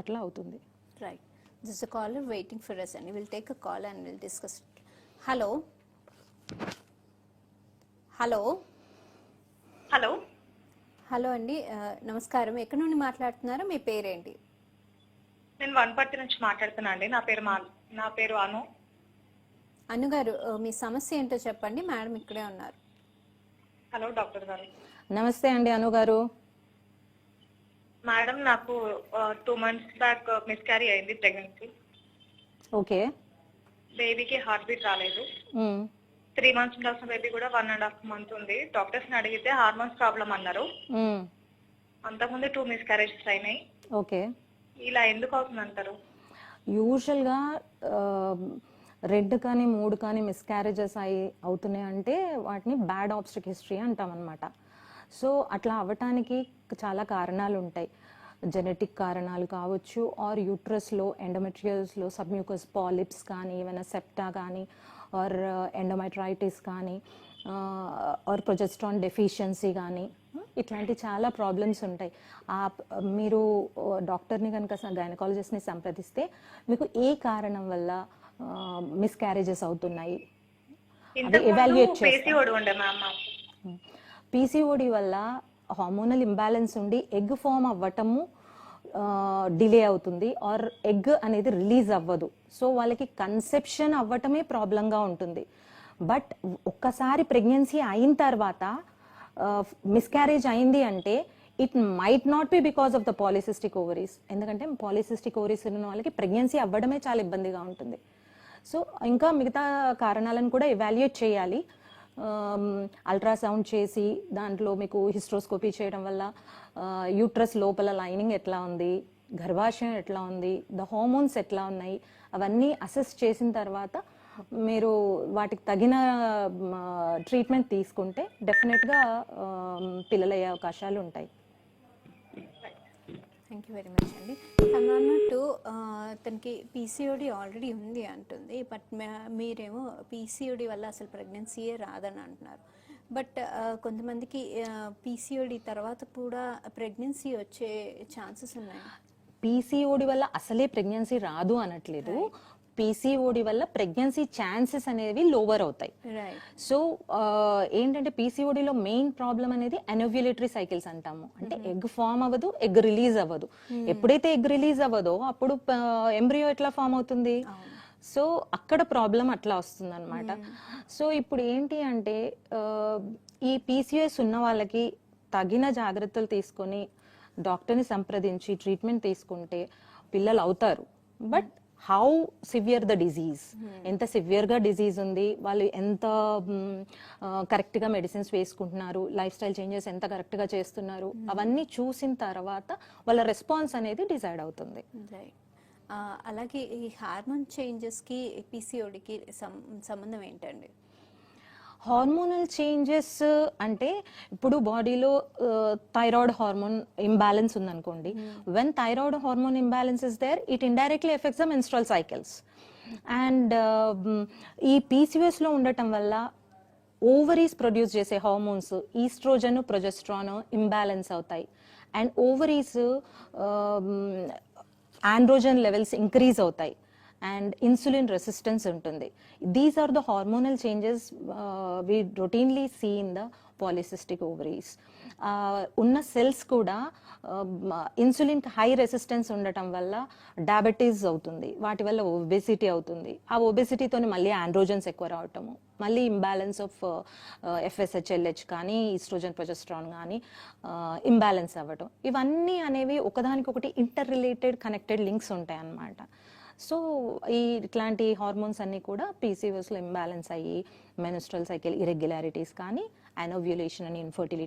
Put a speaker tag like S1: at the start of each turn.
S1: అట్లా అవుతుంది.
S2: Right, this is a caller waiting for us అండి. Will take a call and will discuss. Hello hello
S3: hello
S2: hello అండి, నమస్కారం. ఎక్కడి నుండి మాట్లాడుతున్నారో, మీ పేరేంటి?
S3: నేను వనపర్తి నుంచి మాట్లాడుతున్నా అండి. నా పేరు అను.
S2: అను గారు, మీ సమస్య ఏంటో చెప్పండి. మేడం ఇక్కడే ఉన్నారు.
S3: హలో డాక్టర్ గారు.
S1: నమస్తే అండి అను గారు.
S3: మేడం, నాకు 2 months బ్యాక్ మిస్క్యారీ అయింది, ప్రెగ్నెన్సీ.
S1: ఓకే.
S3: బేబీకి హార్ట్ బీట్ రాలేదు. 3 months ఉండాల్సిన బేబీ కూడా 1.5 months ఉంది. డాక్టర్స్ ని అడిగితే హార్మోన్స్ ప్రాబ్లం అన్నారు. అంతకుముందు 2 miscarriages అయినాయి.
S1: ఓకే.
S3: ఇలా ఎందుకు అవుతుంది అంటారు?
S1: యూజువల్గా 2 కానీ 3 కానీ మిస్క్యారేజెస్ అవుతున్నాయి అంటే వాటిని బ్యాడ్ ఆబ్స్ట్రిక్ హిస్టరీ అంటాం అనమాట. సో అట్లా అవ్వటానికి చాలా కారణాలు ఉంటాయి. జెనెటిక్ కారణాలు కావచ్చు, ఆర్ యూట్రస్లో ఎండోమెట్రియోస్లో సబ్మ్యూకస్ పాలిప్స్ కానీ, ఏమైనా సెప్టా కానీ, ఆర్ ఎండోమెట్రైటిస్ కానీ, ఆర్ ప్రొజెస్ట్రాన్ డెఫిషియన్సీ కానీ, ఇట్లాంటి చాలా ప్రాబ్లమ్స్ ఉంటాయి. మీరు డాక్టర్ని కనుక, గైనకాలజిస్ట్ని సంప్రదిస్తే మీకు ఏ కారణం వల్ల మిస్క్యారేజెస్ అవుతున్నాయి అది ఎవాల్యుయేట్ చేస్తారు. పీసీఓడి వల్ల హార్మోనల్ ఇంబ్యాలెన్స్ ఉండి ఎగ్ ఫామ్ అవ్వటము డిలే అవుతుంది, ఆర్ ఎగ్ అనేది రిలీజ్ అవ్వదు. సో వాళ్ళకి కన్సెప్షన్ అవ్వటమే ప్రాబ్లంగా ఉంటుంది. బట్ ఒక్కసారి ప్రెగ్నెన్సీ అయిన తర్వాత మిస్క్యారేజ్ అయింది అంటే it might not be because of the polycystic ovaries. ఎందుకంటే పాలిసిస్టిక్ ఓవరీస్ ఉన్న వాళ్ళకి ప్రెగ్నెన్సీ అవ్వడమే చాలా ఇబ్బందిగా ఉంటుంది. సో ఇంకా మిగతా కారణాలను కూడా ఎవాల్యుయేట్ చేయాలి. అల్ట్రాసౌండ్ చేసి దాంట్లో మీకు హిస్ట్రోస్కోపీ చేయడం వల్ల యూట్రస్ లోపల లైనింగ్ ఎట్లా ఉంది, గర్భాశయం ఎట్లా ఉంది, ద హార్మోన్స్ ఎట్లా ఉన్నాయి, అవన్నీ అసెస్ చేసిన తర్వాత మీరు వాటికి తగిన ట్రీట్మెంట్ తీసుకుంటే డెఫినెట్గా పిల్లలయ్యే అవకాశాలు ఉంటాయి.
S2: థ్యాంక్ యూ వెరీ మచ్ అండి. అన్నట్టు తనకి పీసీఓడి ఆల్రెడీ ఉంది అంటుంది, బట్ మీరేమో పీసీఓడి వల్ల అసలు ప్రెగ్నెన్సీయే రాదని అంటున్నారు. బట్ కొంతమందికి పీసీఓడి తర్వాత కూడా ప్రెగ్నెన్సీ వచ్చే ఛాన్సెస్ ఉన్నాయి.
S1: పీసీఓడి వల్ల అసలే ప్రెగ్నెన్సీ రాదు అనట్లేదు. పీసీఓడి వల్ల ప్రెగ్నెన్సీ ఛాన్సెస్ అనేవి లోవర్ అవుతాయి. సో ఏంటంటే పీసీఓడిలో మెయిన్ ప్రాబ్లం అనేది అనోవ్యులేటరీ సైకిల్స్ అంటాము. అంటే ఎగ్ ఫామ్ అవ్వదు, ఎగ్ రిలీజ్ అవ్వదు. ఎప్పుడైతే ఎగ్ రిలీజ్ అవ్వదో అప్పుడు ఎంబ్రియో ఎట్లా ఫామ్ అవుతుంది. సో అక్కడ ప్రాబ్లం అట్లా వస్తుంది అనమాట. సో ఇప్పుడు ఏంటి అంటే ఈ పీసీఓఎస్ ఉన్న వాళ్ళకి తగిన జాగ్రత్తలు తీసుకొని డాక్టర్ని సంప్రదించి ట్రీట్మెంట్ తీసుకుంటే పిల్లలు అవుతారు. But how severe the disease, ఎంత సివియర్గా డిజీజ్ ఉంది, వాళ్ళు ఎంత కరెక్ట్గా మెడిసిన్స్ వేసుకుంటున్నారు, లైఫ్ స్టైల్ చేంజెస్ ఎంత కరెక్ట్గా చేస్తున్నారు, అవన్నీ చూసిన తర్వాత వాళ్ళ రెస్పాన్స్ అనేది డిసైడ్ అవుతుంది.
S2: అలాగే ఈ హార్మోన్ చేంజెస్కి పీసీఓడికి సంబంధం ఏంటండి?
S1: హార్మోనల్ చేంజెస్ అంటే ఇప్పుడు బాడీలో థైరాయిడ్ హార్మోన్ ఇంబ్యాలెన్స్ ఉందనుకోండి. When thyroid hormone imbalance is there, it indirectly affects the menstrual cycles. And ఈ పీసీఓఎస్లో ఉండటం వల్ల ఓవరీస్ ప్రొడ్యూస్ చేసే హార్మోన్స్ ఈస్ట్రోజన్, ప్రొజెస్ట్రాన్ ఇంబ్యాలెన్స్ అవుతాయి. And ovaries androgen levels increase అవుతాయి అండ్ ఇన్సులిన్ రెసిస్టెన్స్ ఉంటుంది. These are the hormonal changes we routinely see in the polycystic ovaries. ఉన్న cells కూడా ఇన్సులిన్కి హై రెసిస్టెన్స్ ఉండటం వల్ల డయాబెటీస్ అవుతుంది, వాటి వల్ల ఒబెసిటీ అవుతుంది. ఆ ఒబెసిటీతో మళ్ళీ ఆండ్రోజన్స్ ఎక్కువ రావటము, మళ్ళీ ఇంబ్యాలెన్స్ ఆఫ్ ఎఫ్ఎస్హెచ్ఎల్హెచ్ కానీ ఈస్ట్రోజన్ ప్రొజెస్ట్రాన్ కానీ ఇంబ్యాలెన్స్ అవ్వటం, ఇవన్నీ అనేవి ఒకదానికొకటి ఇంటర్ రిలేటెడ్ కనెక్టెడ్ లింక్స్ ఉంటాయి అన్నమాట. సో ఇట్లాంటి హార్మోన్స్ అన్నీ కూడా పీసీఓఎస్లో ఇంబ్యాలెన్స్ అయ్యి మెన్స్ట్రల్ సైకిల్ ఇరెగ్యులారిటీస్ కానీ, అనోవ్యులేషన్ అని ఇన్ఫర్టిలిటీ